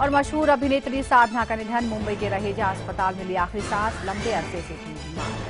और मशहूर अभिनेत्री साधना का निधन, मुंबई के रहेजा अस्पताल में ली आखिरी सांस, लंबे अरसे से थी बीमार।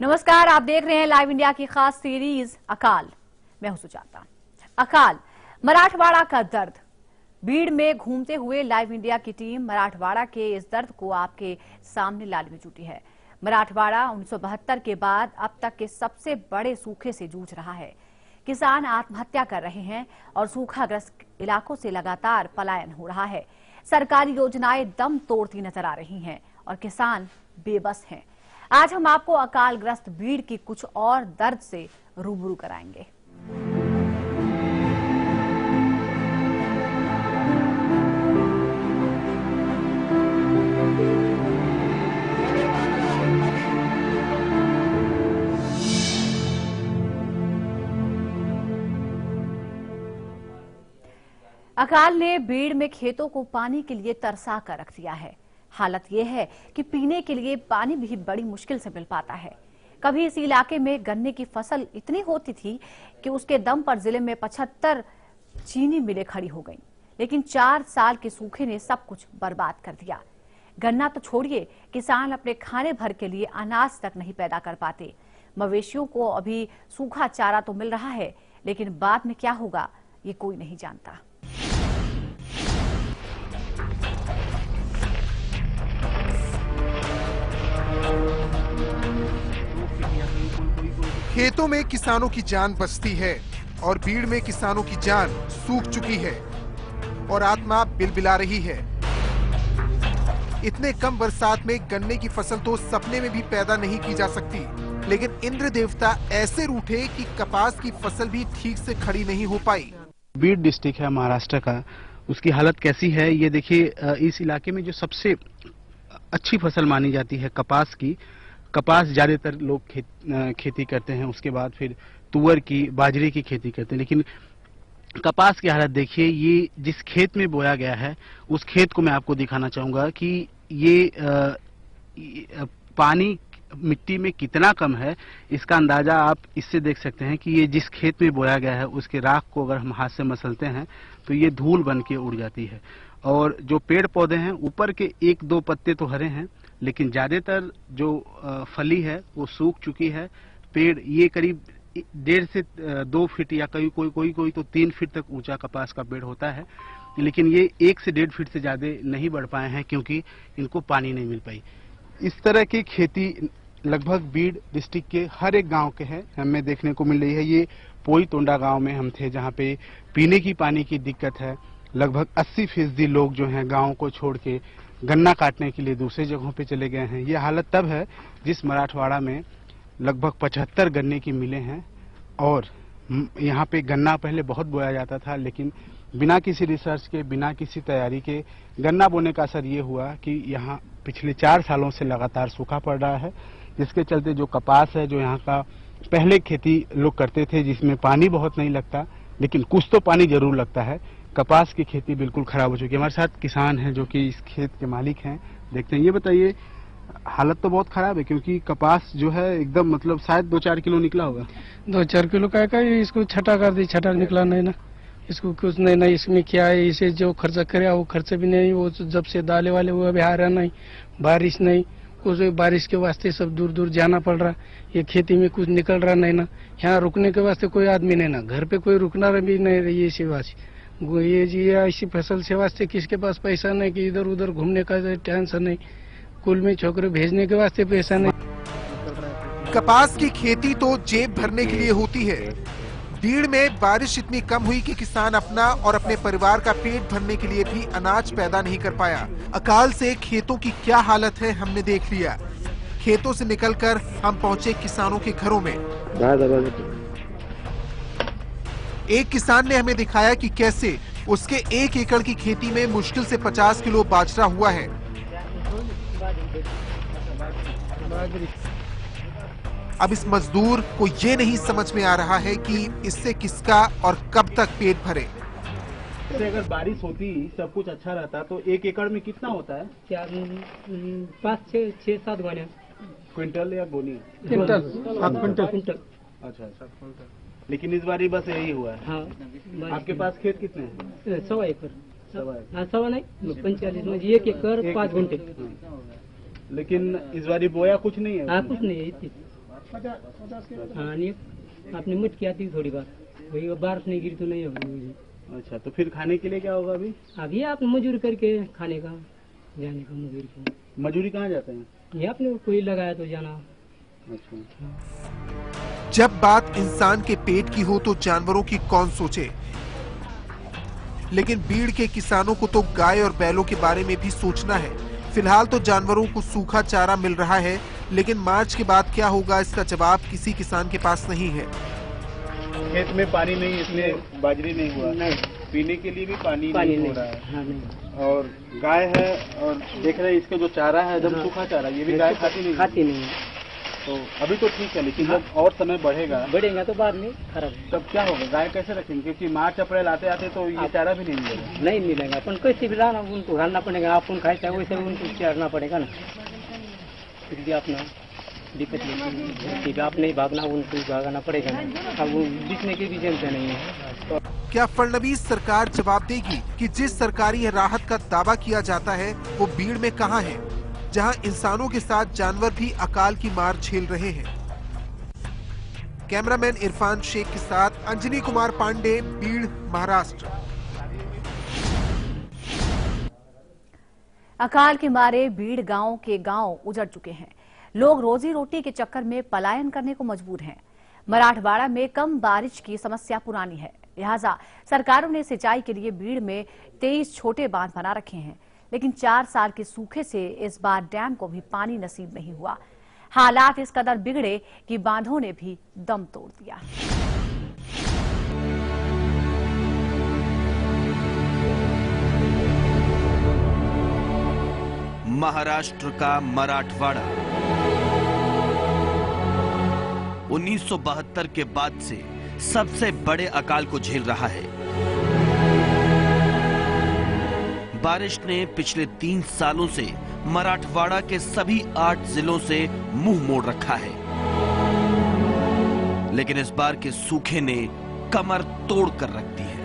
नमस्कार, आप देख रहे हैं लाइव इंडिया की खास सीरीज अकाल। मैं हूं सुजाता। अकाल, मराठवाड़ा का दर्द। भीड़ में घूमते हुए लाइव इंडिया की टीम मराठवाड़ा के इस दर्द को आपके सामने लाने में जुटी है। मराठवाड़ा 1972 के बाद अब तक के सबसे बड़े सूखे से जूझ रहा है। किसान आत्महत्या कर रहे हैं और सूखाग्रस्त इलाकों से लगातार पलायन हो रहा है। सरकारी योजनाएं दम तोड़ती नजर आ रही हैं और किसान बेबस हैं। आज हम आपको अकालग्रस्त भीड़ की कुछ और दर्द से रूबरू कराएंगे। अकाल ने भीड़ में खेतों को पानी के लिए तरसा कर रख दिया है। हालत यह है कि पीने के लिए पानी भी बड़ी मुश्किल से मिल पाता है। कभी इस इलाके में गन्ने की फसल इतनी होती थी कि उसके दम पर जिले में 75 चीनी मिलें खड़ी हो गईं, लेकिन 4 साल के सूखे ने सब कुछ बर्बाद कर दिया। गन्ना तो छोड़िए, किसान अपने खाने भर के लिए अनाज तक नहीं पैदा कर पाते। मवेशियों को अभी सूखा चारा तो मिल रहा है, लेकिन बाद में क्या होगा ये कोई नहीं जानता। खेतों में किसानों की जान बचती है और भीड़ में किसानों की जान सूख चुकी है और आत्मा बिलबिला रही है। इतने कम बरसात में गन्ने की फसल तो सपने में भी पैदा नहीं की जा सकती, लेकिन इंद्र देवता ऐसे रूठे कि कपास की फसल भी ठीक से खड़ी नहीं हो पाई। बीड डिस्ट्रिक्ट है महाराष्ट्र का, उसकी हालत कैसी है ये देखिए। इस इलाके में जो सबसे अच्छी फसल मानी जाती है कपास की, कपास ज्यादातर लोग खेती करते हैं। उसके बाद फिर तुअर की, बाजरे की खेती करते हैं। लेकिन कपास की हालत देखिए, ये जिस खेत में बोया गया है उस खेत को मैं आपको दिखाना चाहूंगा कि ये पानी मिट्टी में कितना कम है। इसका अंदाजा आप इससे देख सकते हैं कि ये जिस खेत में बोया गया है उसके राख को अगर हम हाथ से मसलते हैं तो ये धूल बन के उड़ जाती है। और जो पेड़ पौधे हैं ऊपर के 1-2 पत्ते तो हरे हैं, लेकिन ज्यादातर जो फली है वो सूख चुकी है। पेड़ ये करीब 1.5 से 2 फीट या कोई तो 3 फीट तक ऊंचा कपास का पेड़ होता है, लेकिन ये 1 से 1.5 फीट से ज्यादा नहीं बढ़ पाए हैं क्योंकि इनको पानी नहीं मिल पाई। इस तरह की खेती लगभग बीड डिस्ट्रिक्ट के हर एक गांव के हैं, हमें देखने को मिल रही है। ये पोई तोंडा गांव में हम थे जहां पे पीने की पानी की दिक्कत है। लगभग 80% लोग जो हैं गांव को छोड़ के गन्ना काटने के लिए दूसरे जगहों पे चले गए हैं। ये हालत तब है जिस मराठवाड़ा में लगभग 75 गन्ने की मिलें हैं और यहाँ पे गन्ना पहले बहुत बोया जाता था, लेकिन बिना किसी रिसर्च के, बिना किसी तैयारी के गन्ना बोने का असर ये हुआ कि यहाँ पिछले 4 सालों से लगातार सूखा पड़ रहा है, जिसके चलते जो कपास है, जो यहाँ का पहले खेती लोग करते थे जिसमें पानी बहुत नहीं लगता लेकिन कुछ तो पानी जरूर लगता है, कपास की खेती बिल्कुल खराब हो चुकी है। हमारे साथ किसान हैं जो कि इस खेत के मालिक हैं, देखते हैं। ये बताइए, हालत तो बहुत खराब है क्योंकि कपास जो है एकदम मतलब शायद 2-4 किलो निकला होगा। 2-4 किलो का इसको छटा कर दी, छटा निकला नहीं ना, इसको कुछ नहीं ना। इसमें क्या है, इसे जो खर्चा करे वो खर्चा भी नहीं। वो जब से डाले वाले वो अभी आ रहा नहीं, बारिश नहीं, कुछ बारिश के वास्ते सब दूर दूर जाना पड़ रहा। ये खेती में कुछ निकल रहा नहीं ना, यहाँ रुकने के वास्ते कोई आदमी नहीं ना, घर पे कोई रुकना भी नहीं रही है सेवा से। ये जी ऐसी फसल से वास्ते किसके पास पैसा नहीं कि इधर उधर घूमने का टेंशन नहीं, कुल में छोकरे भेजने के वास्ते पैसा नहीं। कपास की खेती तो जेब भरने के लिए होती है। बीड़ में बारिश इतनी कम हुई कि किसान अपना और अपने परिवार का पेट भरने के लिए भी अनाज पैदा नहीं कर पाया। अकाल से खेतों की क्या हालत है हमने देख लिया। खेतों से निकलकर हम पहुंचे किसानों के घरों में। एक किसान ने हमें दिखाया कि कैसे उसके 1 एकड़ की खेती में मुश्किल से 50 किलो बाजरा हुआ है। अब इस मजदूर को ये नहीं समझ में आ रहा है कि इससे किसका और कब तक पेट भरे। अगर बारिश होती सब कुछ अच्छा रहता तो 1 एकड़ में कितना होता है? 5-6-7 गोने क्विंटल या गोनी? क्विंटल। अच्छा, लेकिन इस बार बस यही हुआ है। हाँ। आपके पास खेत कितने हैं? 100 एकड़। 100 नहीं 45 में 1 एकड़ 5 घंटे। लेकिन इस बार बोया कुछ नहीं है? हाँ, कुछ नहीं है इतनी। हाँ, नहीं आपने मुझ की आती थोड़ी बार, वही बारिश नहीं गिरी तो नहीं होगी। अच्छा, तो फिर खाने के लिए क्या होगा अभी? अभी आप मजदूरी करके खाने का जाने का मजदूरी को। मजदूरी कहाँ जाते हैं? ये आपने कोई लगाया तो जाना। अच्छा। जब बात इंसान के पेट की हो तो जानवरों की कौन सोचे, लेकिन बीड़ के किसानों को तो गाय और बैलों के बारे में भी सोचना है। फिलहाल तो जानवरों को सूखा चारा मिल रहा है, लेकिन मार्च के बाद क्या होगा इसका जवाब किसी किसान के पास नहीं है। खेत में पानी नहीं, इसलिए बाजरी नहीं हुआ। नहीं, पीने के लिए भी पानी नहीं हो रहा है। हाँ, नहीं। और गाय है और देख रहे हैं इसका जो चारा है एकदम सूखा चारा, ये भी गाय खाती नहीं है। तो अभी तो ठीक है, लेकिन जब और समय बढ़ेगा तो बाद में खराब। तब क्या होगा? गाय कैसे रखेंगे? क्योंकि मार्च अप्रैल आते आते तो ये चारा भी नहीं मिलेगा। नहीं मिलेगा, अपन कैसे भी लाना उनको घालना पड़ेगा। आप उन खाए वैसे उनको चारना पड़ेगा ना, इसलिए अपना दिक्कत नहीं, आप नहीं भागना उनको भागाना पड़ेगा ना। अब वो बिकने की भी चिंता नहीं है। क्या फडणवीस सरकार जवाब देगी कि जिस सरकारी राहत का दावा किया जाता है वो बीड़ में कहां है, जहां इंसानों के साथ जानवर भी अकाल की मार झेल रहे हैं। कैमरामैन इरफान शेख के साथ अंजनी कुमार पांडे, बीड़, महाराष्ट्र। अकाल के मारे बीड़ गांव के गांव उजड़ चुके हैं। लोग रोजी रोटी के चक्कर में पलायन करने को मजबूर हैं। मराठवाड़ा में कम बारिश की समस्या पुरानी है, लिहाजा सरकारों ने सिंचाई के लिए बीड़ में 23 छोटे बांध बना रखे हैं, लेकिन 4 साल के सूखे से इस बार डैम को भी पानी नसीब नहीं हुआ। हालात इस कदर बिगड़े कि बांधों ने भी दम तोड़ दिया। महाराष्ट्र का मराठवाड़ा 1972 के बाद से सबसे बड़े अकाल को झेल रहा है। बारिश ने पिछले 3 सालों से मराठवाड़ा के सभी 8 जिलों से मुंह मोड़ रखा है, लेकिन इस बार के सूखे ने कमर तोड़ कर रख दी है।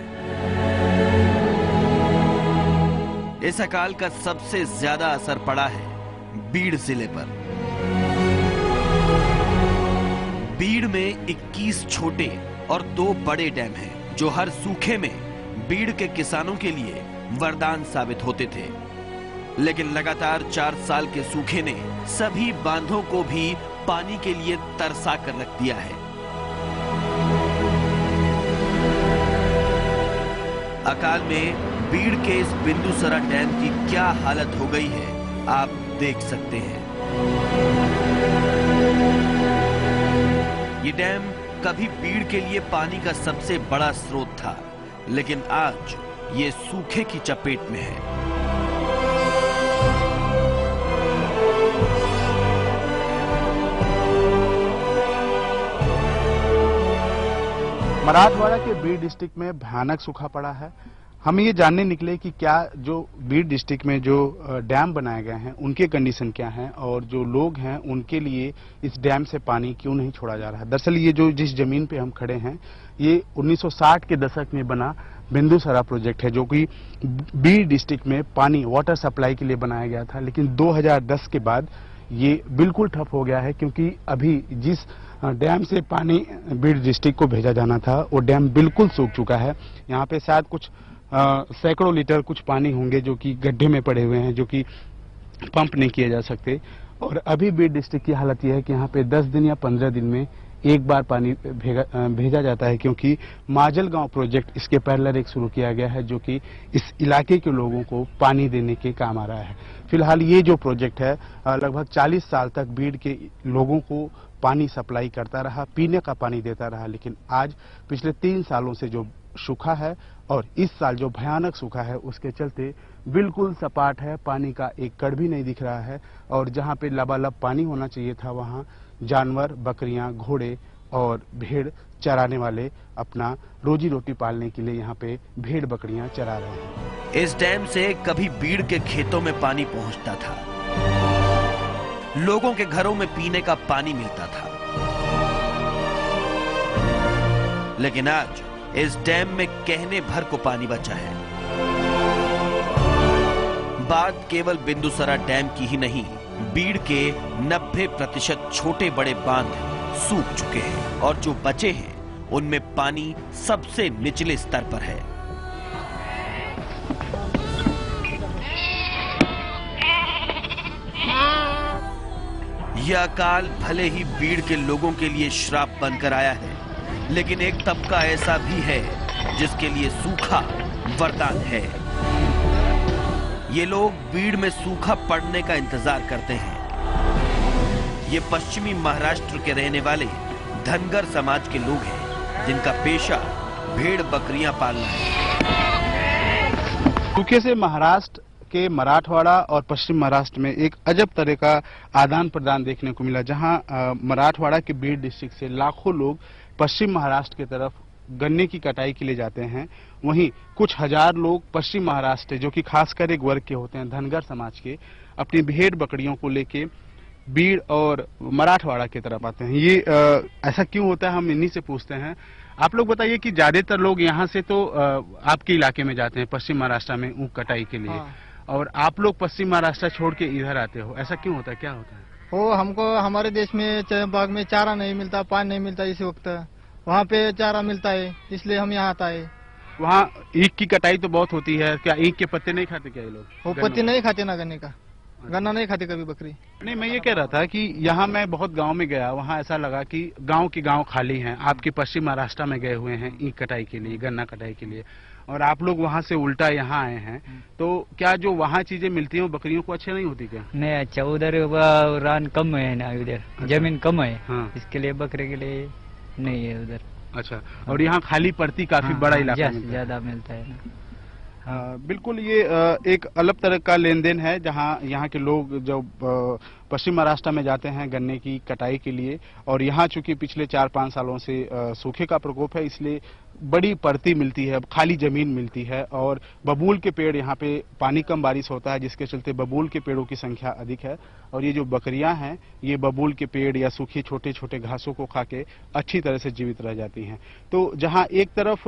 इस अकाल का सबसे ज्यादा असर पड़ा है बीड़ जिले पर। बीड़ में 21 छोटे और 2 बड़े डैम हैं, जो हर सूखे में बीड़ के किसानों के लिए वरदान साबित होते थे। लेकिन लगातार 4 साल के सूखे ने सभी बांधों को भी पानी के लिए तरसा कर रख दिया है। अकाल में बीड़ के इस बिंदुसरा डैम की क्या हालत हो गई है, आप देख सकते हैं। ये डैम कभी बीड़ के लिए पानी का सबसे बड़ा स्रोत था, लेकिन आज ये सूखे की चपेट में है। मराठवाड़ा के बीड़ डिस्ट्रिक्ट में भयानक सूखा पड़ा है। हम ये जानने निकले कि क्या जो बीड़ डिस्ट्रिक्ट में जो डैम बनाए गए हैं उनके कंडीशन क्या हैं और जो लोग हैं उनके लिए इस डैम से पानी क्यों नहीं छोड़ा जा रहा है। दरअसल ये जो जिस जमीन पे हम खड़े हैं ये 1960 के दशक में बना बिंदुसरा प्रोजेक्ट है, जो कि बीड़ डिस्ट्रिक्ट में पानी वाटर सप्लाई के लिए बनाया गया था। लेकिन 2010 के बाद ये बिल्कुल ठप हो गया है, क्योंकि अभी जिस डैम से पानी बीड़ डिस्ट्रिक्ट को भेजा जाना था वो डैम बिल्कुल सूख चुका है। यहाँ पे शायद कुछ सैकड़ों लीटर कुछ पानी होंगे जो कि गड्ढे में पड़े हुए हैं, जो कि पंप नहीं किए जा सकते। और अभी बीड़ डिस्ट्रिक्ट की हालत यह है कि यहाँ पे 10 दिन या 15 दिन में एक बार पानी भेजा जाता है, क्योंकि माजलगांव प्रोजेक्ट इसके पैरेलल एक शुरू किया गया है, जो कि इस इलाके के लोगों को पानी देने के काम आ रहा है। फिलहाल ये जो प्रोजेक्ट है लगभग 40 साल तक बीड़ के लोगों को पानी सप्लाई करता रहा, पीने का पानी देता रहा। लेकिन आज पिछले 3 सालों से जो सूखा है और इस साल जो भयानक सूखा है उसके चलते बिल्कुल सपाट है, पानी का एक कण भी नहीं दिख रहा है। और जहाँ पे लबालब पानी होना चाहिए था वहाँ जानवर, बकरियां, घोड़े और भेड़ चराने वाले अपना रोजी रोटी पालने के लिए यहाँ पे भेड़ बकरियां चरा रहे हैं। इस डैम से कभी बीड़ के खेतों में पानी पहुंचता था, लोगों के घरों में पीने का पानी मिलता था, लेकिन आज इस डैम में कहने भर को पानी बचा है। बात केवल बिंदुसरा डैम की ही नहीं, बीड़ के 90% छोटे बड़े बांध सूख चुके हैं और जो बचे हैं उनमें पानी सबसे निचले स्तर पर है। यह अकाल भले ही बीड़ के लोगों के लिए श्राप बनकर आया है, लेकिन एक तबका ऐसा भी है जिसके लिए सूखा वरदान है। ये लोग बीड़ में सूखा पड़ने का इंतजार करते हैं। ये पश्चिमी महाराष्ट्र के रहने वाले धनगर समाज के लोग हैं जिनका पेशा भेड़ बकरियां पालना है। सूखे से महाराष्ट्र के मराठवाड़ा और पश्चिम महाराष्ट्र में एक अजब तरह का आदान प्रदान देखने को मिला, जहां मराठवाड़ा के बीड़ डिस्ट्रिक्ट से लाखों लोग पश्चिम महाराष्ट्र की तरफ गन्ने की कटाई के लिए जाते हैं। वहीं कुछ हजार लोग पश्चिम महाराष्ट्र, जो कि खासकर एक वर्ग के होते हैं धनगर समाज के, अपनी भेड़ बकरियों को लेके बीड़ और मराठवाड़ा की तरफ आते हैं। ये ऐसा क्यों होता है, हम इन्हीं से पूछते हैं। आप लोग बताइए कि ज्यादातर लोग यहाँ से तो आपके इलाके में जाते हैं पश्चिम महाराष्ट्र में ऊख कटाई के लिए, और आप लोग पश्चिम महाराष्ट्र छोड़ के इधर आते हो, ऐसा क्यों होता है, क्या होता है? वो हमको हमारे देश में बाग में चारा नहीं मिलता, पानी नहीं मिलता, इस वक्त वहाँ पे चारा मिलता है, इसलिए हम यहाँ आता है। वहाँ ईख की कटाई तो बहुत होती है, क्या ईख के पत्ते नहीं खाते क्या ये लोग? वो पत्ते नहीं खाते ना, गन्ने का गन्ना नहीं खाते कभी बकरी। नहीं, मैं ये कह रहा था कि यहाँ मैं बहुत गांव में गया, वहाँ ऐसा लगा कि गांव के गांव खाली हैं। आपके पश्चिम महाराष्ट्र में गए हुए हैं ईख कटाई के लिए, गन्ना कटाई के लिए, और आप लोग वहाँ से उल्टा यहाँ आए हैं, तो क्या जो वहाँ चीजें मिलती हैं बकरियों को अच्छे नहीं होती क्या? नहीं, अच्छा उधर रान कम है ना, उधर जमीन कम है। हाँ। इसके लिए बकरे के लिए नहीं है उधर। अच्छा, और यहाँ खाली पड़ती काफी बड़ा इलाका ज्यादा मिलता है ना। बिल्कुल, ये एक अलग तरह का लेन देन है, जहाँ यहाँ के लोग जब पश्चिम महाराष्ट्र में जाते हैं गन्ने की कटाई के लिए, और यहाँ चूंकि पिछले 4-5 सालों से सूखे का प्रकोप है, इसलिए बड़ी पड़ती मिलती है, खाली जमीन मिलती है, और बबूल के पेड़, यहाँ पे पानी कम बारिश होता है जिसके चलते बबूल के पेड़ों की संख्या अधिक है, और ये जो बकरियां हैं ये बबूल के पेड़ या सूखे छोटे छोटे घासों को खा के अच्छी तरह से जीवित रह जाती हैं। तो जहां एक तरफ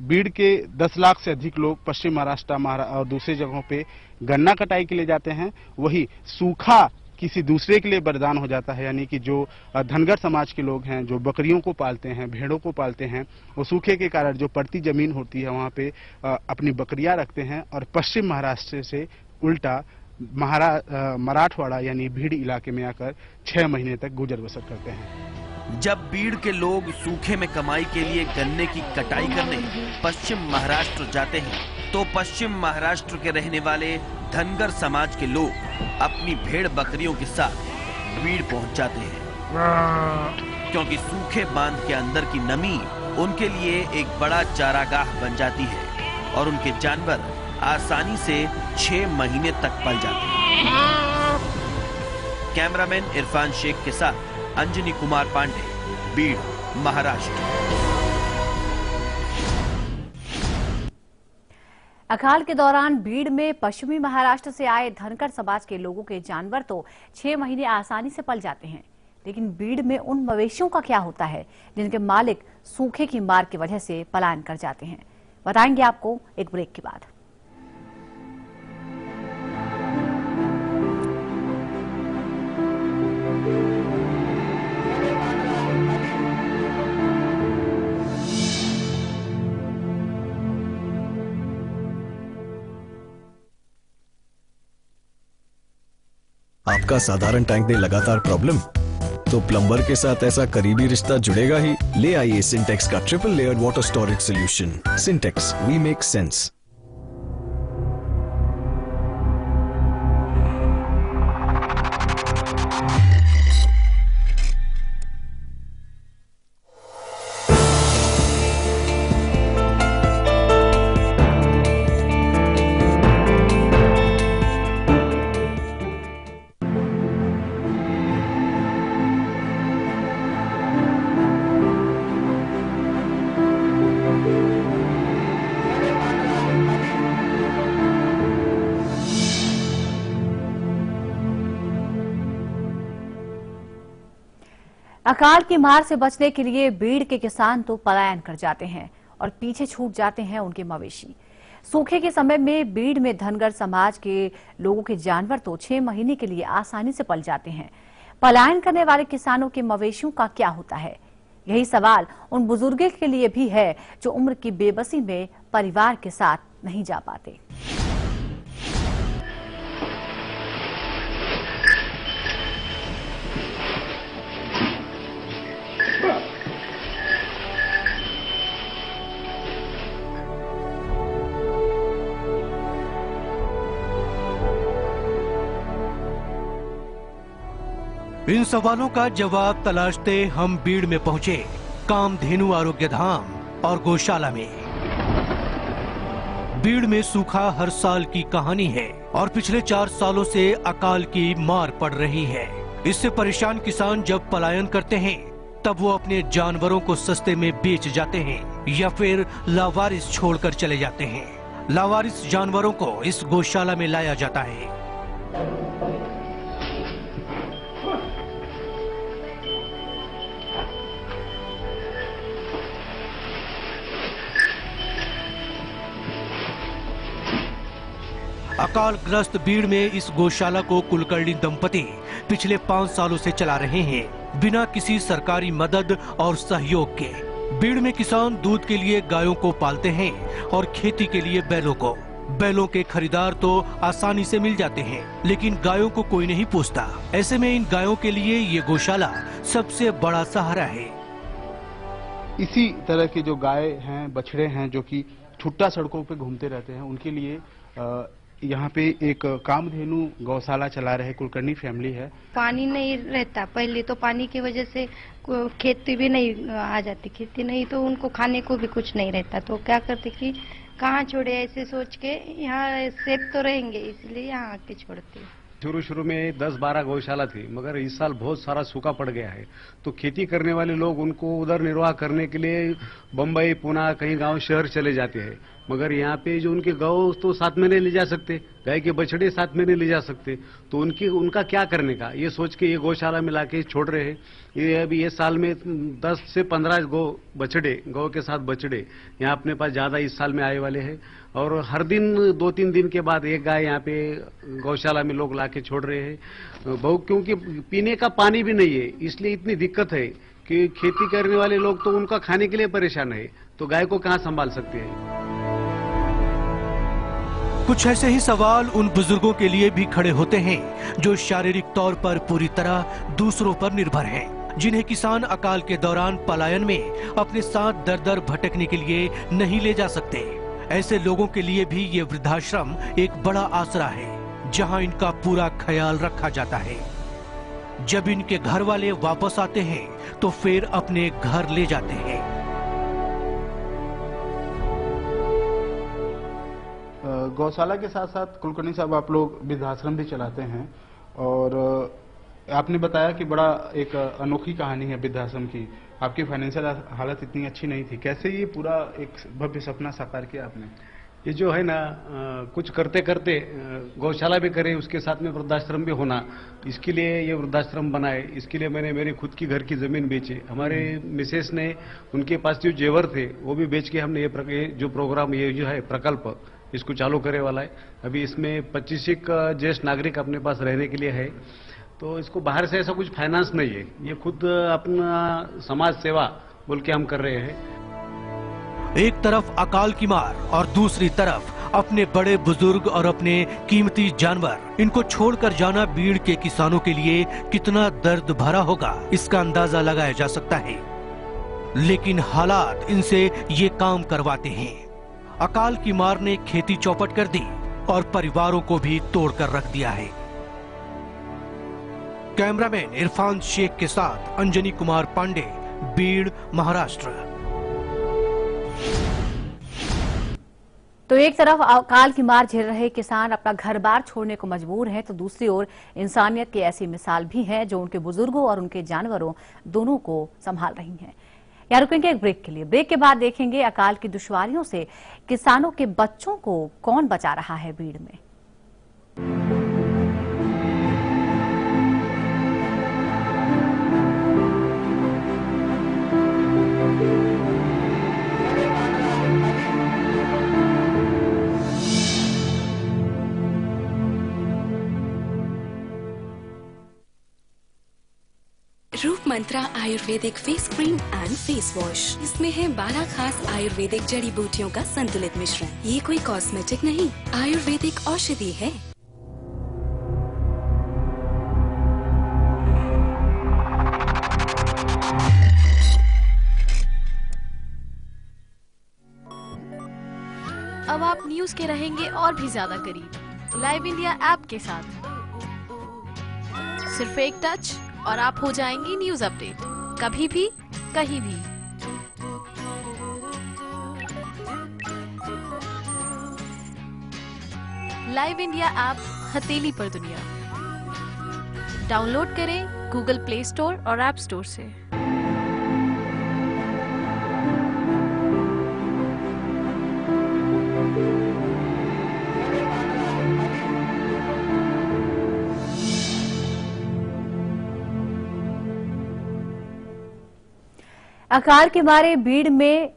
बीड़ के 10 लाख से अधिक लोग पश्चिम महाराष्ट्र और दूसरी जगहों पे गन्ना कटाई के लिए जाते हैं, वही सूखा किसी दूसरे के लिए वरदान हो जाता है। यानी कि जो धनगर समाज के लोग हैं, जो बकरियों को पालते हैं, भेड़ों को पालते हैं, वो सूखे के कारण जो पड़ती जमीन होती है वहाँ पे अपनी बकरियां रखते हैं, और पश्चिम महाराष्ट्र से उल्टा मराठवाड़ा यानी भीड़ इलाके में आकर 6 महीने तक गुजर बसर करते हैं। जब बीड़ के लोग सूखे में कमाई के लिए गन्ने की कटाई करने पश्चिम महाराष्ट्र जाते हैं, तो पश्चिम महाराष्ट्र के रहने वाले धनगर समाज के लोग अपनी भेड़ बकरियों के साथ बीड़ पहुंच जाते हैं, क्योंकि सूखे बांध के अंदर की नमी उनके लिए एक बड़ा चारागाह बन जाती है, और उनके जानवर आसानी से 6 महीने तक पल जाते हैं। कैमरामैन इरफान शेख के साथ अंजनी कुमार पांडे, बीड़, महाराष्ट्र। अकाल के दौरान बीड़ में पश्चिमी महाराष्ट्र से आए धनगर समाज के लोगों के जानवर तो 6 महीने आसानी से पल जाते हैं, लेकिन बीड़ में उन मवेशियों का क्या होता है जिनके मालिक सूखे की मार की वजह से पलायन कर जाते हैं? बताएंगे आपको एक ब्रेक के बाद। आपका साधारण टैंक में लगातार प्रॉब्लम, तो प्लम्बर के साथ ऐसा करीबी रिश्ता जुड़ेगा ही। ले आइए सिंटेक्स का triple layered water storage solution. Sintex, we make sense. अकाल की मार से बचने के लिए बीड़ के किसान तो पलायन कर जाते हैं और पीछे छूट जाते हैं उनके मवेशी। सूखे के समय में बीड़ में धनगर समाज के लोगों के जानवर तो 6 महीने के लिए आसानी से पल जाते हैं। पलायन करने वाले किसानों के मवेशियों का क्या होता है? यही सवाल उन बुजुर्गों के लिए भी है जो उम्र की बेबसी में परिवार के साथ नहीं जा पाते। इन सवालों का जवाब तलाशते हम बीड़ में पहुंचे, कामधेनु आरोग्य धाम और गौशाला में। बीड़ में सूखा हर साल की कहानी है और पिछले 4 सालों से अकाल की मार पड़ रही है। इससे परेशान किसान जब पलायन करते हैं तब वो अपने जानवरों को सस्ते में बेच जाते हैं या फिर लावारिस छोड़कर चले जाते हैं। लावारिस जानवरों को इस गौशाला में लाया जाता है। अकालग्रस्त बीड़ में इस गौशाला को कुलकर्णी दंपति पिछले 5 सालों से चला रहे हैं, बिना किसी सरकारी मदद और सहयोग के। बीड़ में किसान दूध के लिए गायों को पालते हैं और खेती के लिए बैलों को। बैलों के खरीदार तो आसानी से मिल जाते हैं, लेकिन गायों को कोई नहीं पूछता। ऐसे में इन गायों के लिए ये गौशाला सबसे बड़ा सहारा है। इसी तरह के जो गाय हैं, बछड़े हैं, जो कि छुट्टा सड़कों पे घूमते रहते हैं, उनके लिए यहाँ पे एक कामधेनु गौशाला चला रहे कुलकर्णी फैमिली है। पानी नहीं रहता, पहले तो पानी की वजह से खेती भी नहीं आ जाती, खेती नहीं तो उनको खाने को भी कुछ नहीं रहता, तो क्या करते कि कहाँ छोड़े, ऐसे सोच के यहाँ सेफ तो रहेंगे इसलिए यहाँ आके छोड़ते। शुरू में 10-12 गौशाला थी, मगर इस साल बहुत सारा सूखा पड़ गया है, तो खेती करने वाले लोग उनको उधर निर्वाह करने के लिए बम्बई, पुणे, कहीं गांव शहर चले जाते हैं। मगर यहाँ पे जो उनके गौ तो साथ में नहीं ले जा सकते, गाय के बछड़े साथ में नहीं ले जा सकते, तो उनका क्या करने का, ये सोच के ये गौशाला में लाके छोड़ रहे हैं। ये अभी ये साल में 10 से 15 गौ के साथ बछड़े यहाँ अपने पास ज्यादा इस साल में आए वाले हैं। और हर दिन 2-3 दिन के बाद एक गाय यहाँ पे गौशाला में लोग लाके छोड़ रहे हैं। बहुत, क्योंकि पीने का पानी भी नहीं है, इसलिए इतनी दिक्कत है कि खेती करने वाले लोग तो उनका खाने के लिए परेशान है, तो गाय को कहाँ संभाल सकते हैं। कुछ ऐसे ही सवाल उन बुजुर्गों के लिए भी खड़े होते हैं जो शारीरिक तौर पर पूरी तरह दूसरों पर निर्भर हैं, जिन्हें किसान अकाल के दौरान पलायन में अपने साथ दर-दर भटकने के लिए नहीं ले जा सकते। ऐसे लोगों के लिए भी ये वृद्धाश्रम एक बड़ा आसरा है, जहां इनका पूरा ख्याल रखा जाता है। जब इनके घर वाले वापस आते हैं तो फिर अपने घर ले जाते हैं। गौशाला के साथ साथ कुलकर्णी साहब आप लोग वृद्धाश्रम भी चलाते हैं, और आपने बताया कि बड़ा एक अनोखी कहानी है वृद्धाश्रम की। आपकी फाइनेंशियल हालत इतनी अच्छी नहीं थी, कैसे ये पूरा एक भव्य सपना साकार किया आपने? ये जो है ना, कुछ करते करते गौशाला भी करे, उसके साथ में वृद्धाश्रम भी होना, इसके लिए ये वृद्धाश्रम बनाए। इसके लिए मैंने मेरी खुद की घर की जमीन बेची। हमारे मिसेस ने उनके पास जो जेवर थे वो भी बेच के हमने ये जो प्रोग्राम, ये जो है प्रकल्प, इसको चालू करे वाला है। अभी इसमें 25 ज्येष्ठ नागरिक अपने पास रहने के लिए है, तो इसको बाहर से ऐसा कुछ फाइनेंस नहीं है, ये खुद अपना समाज सेवा बोल के हम कर रहे हैं। एक तरफ अकाल की मार और दूसरी तरफ अपने बड़े बुजुर्ग और अपने कीमती जानवर, इनको छोड़कर जाना बीड़ के किसानों के लिए कितना दर्द भरा होगा, इसका अंदाजा लगाया जा सकता है। लेकिन हालात इनसे ये काम करवाते हैं। अकाल की मार ने खेती चौपट कर दी और परिवारों को भी तोड़कर रख दिया है। कैमरामैन इरफान शेख के साथ अंजनी कुमार पांडे, बीड़, महाराष्ट्र। तो एक तरफ अकाल की मार झेल रहे किसान अपना घर बार छोड़ने को मजबूर हैं, तो दूसरी ओर इंसानियत की ऐसी मिसाल भी है जो उनके बुजुर्गों और उनके जानवरों दोनों को संभाल रही हैं। यहाँ रुकेंगे एक ब्रेक के लिए। ब्रेक के बाद देखेंगे अकाल की दुश्वारियों से किसानों के बच्चों को कौन बचा रहा है बीड़ में। Mantra Ayurvedic face cream and face wash. इसमें है 12 खास आयुर्वेदिक जड़ी बूटियों का संतुलित मिश्रण। ये कोई कॉस्मेटिक नहीं, आयुर्वेदिक औषधि है। अब आप न्यूज के रहेंगे और भी ज्यादा करीब लाइव इंडिया ऐप के साथ। सिर्फ एक टच और आप हो जाएंगी न्यूज अपडेट, कभी भी कहीं भी। लाइव इंडिया ऐप हथेली पर दुनिया। डाउनलोड करें गूगल प्ले स्टोर और ऐप स्टोर से। अकाल के मारे भीड़ में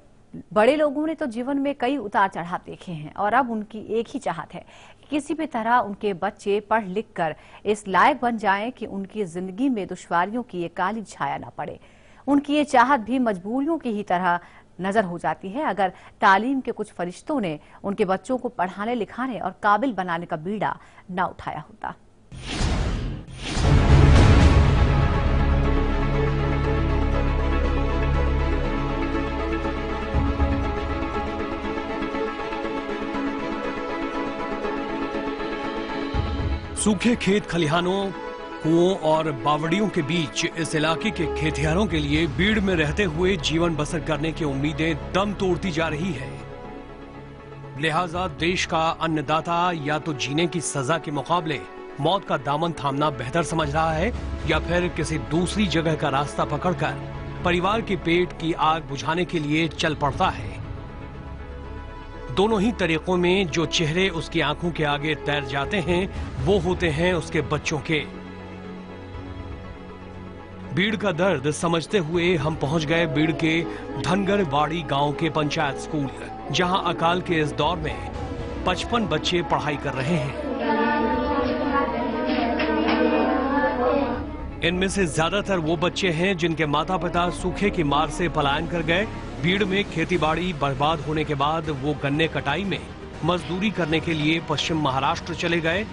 बड़े लोगों ने तो जीवन में कई उतार चढ़ाव देखे हैं और अब उनकी एक ही चाहत है कि किसी भी तरह उनके बच्चे पढ़ लिख कर इस लायक बन जाएं कि उनकी जिंदगी में दुश्वारियों की ये काली छाया न पड़े। उनकी ये चाहत भी मजबूरियों की ही तरह नजर हो जाती है अगर तालीम के कुछ फरिश्तों ने उनके बच्चों को पढ़ाने लिखाने और काबिल बनाने का बीड़ा न उठाया होता। सूखे खेत खलिहानों, कुओं और बावड़ियों के बीच इस इलाके के खेतिहरों के लिए भीड़ में रहते हुए जीवन बसर करने की उम्मीदें दम तोड़ती जा रही है। लिहाजा देश का अन्नदाता या तो जीने की सजा के मुकाबले मौत का दामन थामना बेहतर समझ रहा है या फिर किसी दूसरी जगह का रास्ता पकड़कर परिवार के पेट की आग बुझाने के लिए चल पड़ता है। दोनों ही तरीकों में जो चेहरे उसकी आंखों के आगे तैर जाते हैं वो होते हैं उसके बच्चों के। भीड़ का दर्द समझते हुए हम पहुंच गए भीड़ के धनगरवाड़ी गांव के पंचायत स्कूल, जहां अकाल के इस दौर में 55 बच्चे पढ़ाई कर रहे हैं। इनमें से ज्यादातर वो बच्चे हैं जिनके माता पिता सूखे की मार से पलायन कर गए। भीड़ में खेतीबाड़ी बर्बाद होने के बाद वो गन्ने कटाई में मजदूरी करने के लिए पश्चिम महाराष्ट्र चले गए,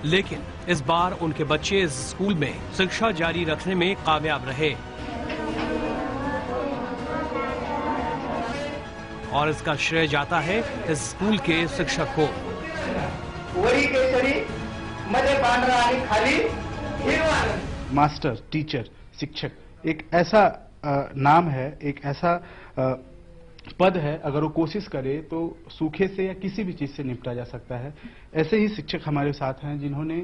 लेकिन इस बार उनके बच्चे इस स्कूल में शिक्षा जारी रखने में कामयाब रहे और इसका श्रेय जाता है इस स्कूल के शिक्षक को। मास्टर, टीचर, शिक्षक एक ऐसा नाम है, एक ऐसा पद है, अगर वो कोशिश करे तो सूखे से या किसी भी चीज से निपटा जा सकता है। ऐसे ही शिक्षक हमारे साथ हैं जिन्होंने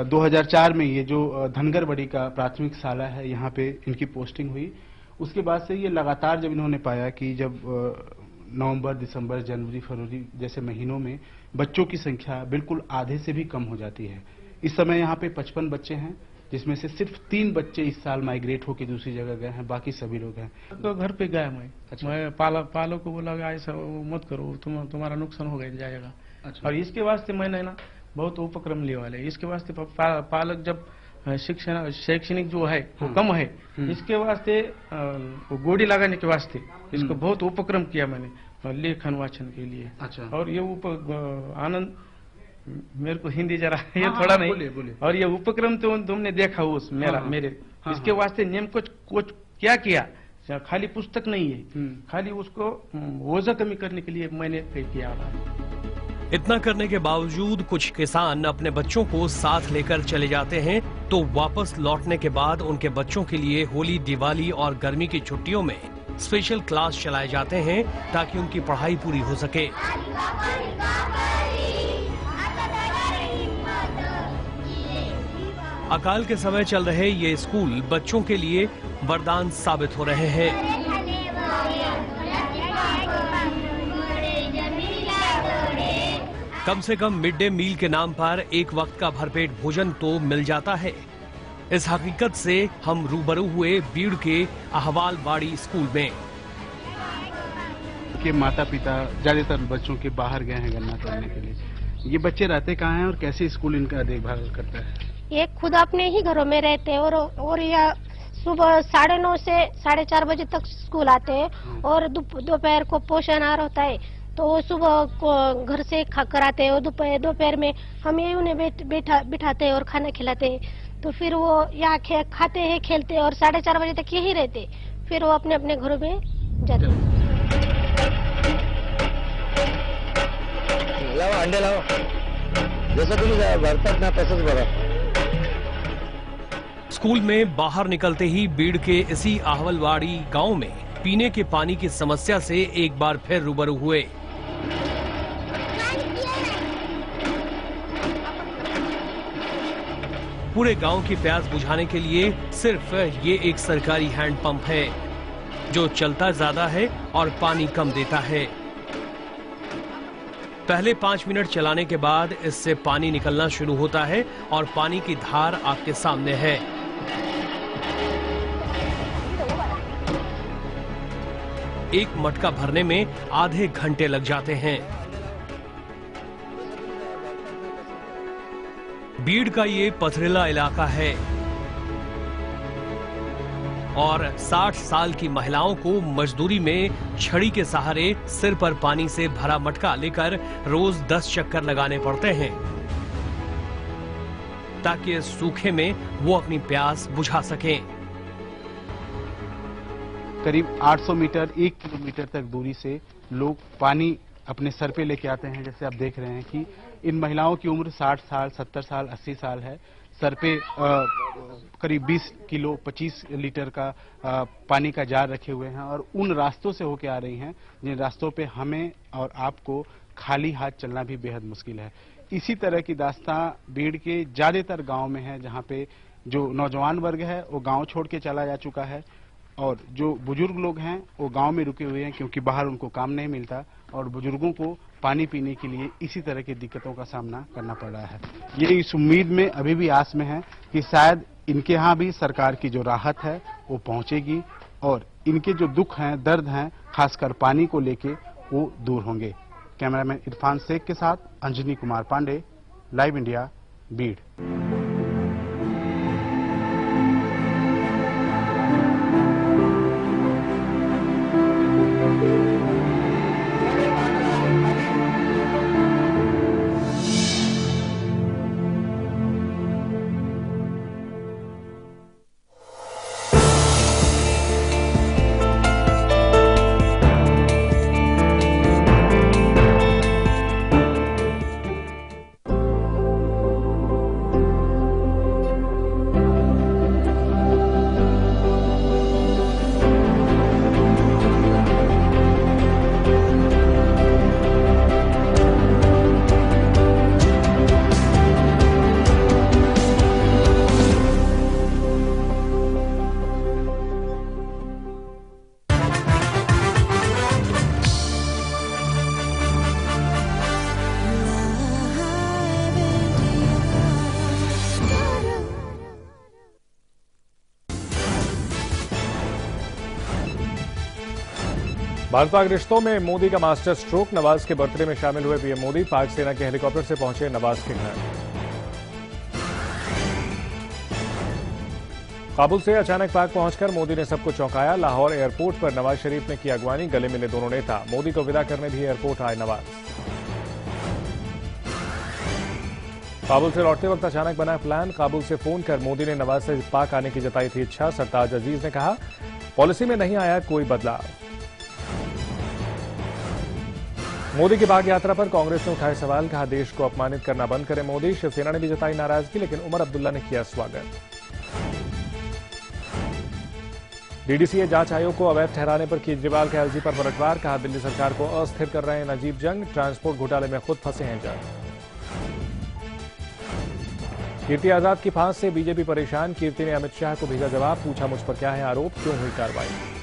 2004 में ये जो धनगरवाड़ी का प्राथमिक शाला है यहाँ पे इनकी पोस्टिंग हुई। उसके बाद से ये लगातार जब इन्होंने पाया कि जब नवंबर, दिसंबर, जनवरी, फरवरी जैसे महीनों में बच्चों की संख्या बिल्कुल आधे से भी कम हो जाती है। इस समय यहाँ पे 55 बच्चे हैं जिसमें से सिर्फ 3 बच्चे इस साल माइग्रेट होकर दूसरी जगह गए हैं, बाकी सभी लोग हैं। तो घर पे गया मैं। अच्छा। मैं पालो को बोला ऐसा मत करो, तुम्हारा नुकसान हो जाएगा। अच्छा। और इसके वास्ते मैंने ना बहुत उपक्रम लिए वाले। इसके वास्ते पालक जब शैक्षणिक जो है वो कम है, इसके वास्ते गोड़ी लगाने के वास्ते इसको बहुत उपक्रम किया मैंने लेखन वाचन के लिए। अच्छा। और ये आनंद मेरे को हिंदी जरा ये थोड़ा नहीं बोले। और ये उपक्रम तो तुमने देखा उस मेरे इसके वास्ते नियम कुछ क्या किया, खाली पुस्तक नहीं है, खाली उसको ओझा कमी करने के लिए मैंने किया। इतना करने के बावजूद कुछ किसान अपने बच्चों को साथ लेकर चले जाते हैं तो वापस लौटने के बाद उनके बच्चों के लिए होली, दिवाली और गर्मी की छुट्टियों में स्पेशल क्लास चलाए जाते हैं ताकि उनकी पढ़ाई पूरी हो सके। अकाल के समय चल रहे ये स्कूल बच्चों के लिए वरदान साबित हो रहे हैं। कम से कम मिड डे मील के नाम पर एक वक्त का भरपेट भोजन तो मिल जाता है। इस हकीकत से हम रूबरू हुए भीड़ के अहवालवाड़ी स्कूल में। के माता पिता ज्यादातर बच्चों के बाहर गए हैं गन्ना तोड़ने के लिए। ये बच्चे रहते कहाँ हैं और कैसे स्कूल इनका देखभाल करता है? ये खुद अपने ही घरों में रहते हैं और यह सुबह 9:30 से 4:30 बजे तक स्कूल आते हैं और दोपहर को पोषण आहार होता है, तो वो सुबह को घर से खा कर आते हैं और दोपहर में हम यही उन्हें बिठाते हैं और खाना खिलाते हैं। तो फिर वो यहाँ खाते हैं, खेलते हैं और 4:30 बजे तक यही रहते, फिर वो अपने अपने घरों में जाते हैं। लावा अंडे लावा, जैसा तुम्ही भरतात ना तसंच भरा। स्कूल में बाहर निकलते ही बीड़ के इसी आहवलवाड़ी गांव में पीने के पानी की समस्या से एक बार फिर रूबरू हुए। पूरे गांव की प्यास बुझाने के लिए सिर्फ ये एक सरकारी हैंडपंप है जो चलता ज्यादा है और पानी कम देता है। पहले 5 मिनट चलाने के बाद इससे पानी निकलना शुरू होता है और पानी की धार आपके सामने है। एक मटका भरने में आधे घंटे लग जाते हैं। बीड़ का ये पथरीला इलाका है और 60 साल की महिलाओं को मजदूरी में छड़ी के सहारे सिर पर पानी से भरा मटका लेकर रोज 10 चक्कर लगाने पड़ते हैं ताकि इस सूखे में वो अपनी प्यास बुझा सकें। करीब 800 मीटर 1 किलोमीटर तक दूरी से लोग पानी अपने सर पे लेके आते हैं। जैसे आप देख रहे हैं कि इन महिलाओं की उम्र 60 साल, 70 साल, 80 साल है। सर पे करीब 20 किलो 25 लीटर का पानी का जार रखे हुए हैं और उन रास्तों से होके आ रही हैं जिन रास्तों पे हमें और आपको खाली हाथ चलना भी बेहद मुश्किल है। इसी तरह की दास्तां बीड़ के ज्यादातर गांव में है, जहां पे जो नौजवान वर्ग है वो गांव छोड़ के चला जा चुका है और जो बुजुर्ग लोग हैं वो गांव में रुके हुए हैं क्योंकि बाहर उनको काम नहीं मिलता और बुजुर्गों को पानी पीने के लिए इसी तरह की दिक्कतों का सामना करना पड़ रहा है। ये इस उम्मीद में अभी भी आस में है कि शायद इनके यहाँ भी सरकार की जो राहत है वो पहुंचेगी और इनके जो दुख हैं, दर्द हैं, खासकर पानी को लेके वो दूर होंगे। कैमरामैन इरफान शेख के साथ अंजनी कुमार पांडे, लाइव इंडिया, बीड़। भारत पाक रिश्तों में मोदी का मास्टर स्ट्रोक। नवाज के बर्थडे में शामिल हुए पीएम मोदी। पाक सेना के हेलीकॉप्टर से पहुंचे नवाज के घर। काबुल से अचानक पाक पहुंचकर मोदी ने सबको चौंकाया। लाहौर एयरपोर्ट पर नवाज शरीफ ने की अगवानी। गले मिले दोनों नेता। मोदी को विदा करने भी एयरपोर्ट आए नवाज। काबुल से लौटते वक्त अचानक बना प्लान। काबुल से फोन कर मोदी ने नवाज से पाक आने की जताई थी इच्छा। सरताज अजीज ने कहा पॉलिसी में नहीं आया कोई बदलाव। मोदी की पाक यात्रा पर कांग्रेस ने उठाए सवाल। कहा देश को अपमानित करना बंद करें मोदी। शिवसेना ने भी जताई नाराजगी, लेकिन उमर अब्दुल्ला ने किया स्वागत। डीडीसीए जांच आयोग को अवैध ठहराने पर केजरीवाल के अर्जी पर पलटवार। कहा दिल्ली सरकार को अस्थिर कर रहे हैं नजीब जंग। ट्रांसपोर्ट घोटाले में खुद फंसे हैं जंग। कीर्ति आजाद की फांस से बीजेपी परेशान। कीर्ति ने अमित शाह को भेजा जवाब। पूछा मुझ पर क्या है आरोप, क्यों हुई कार्रवाई।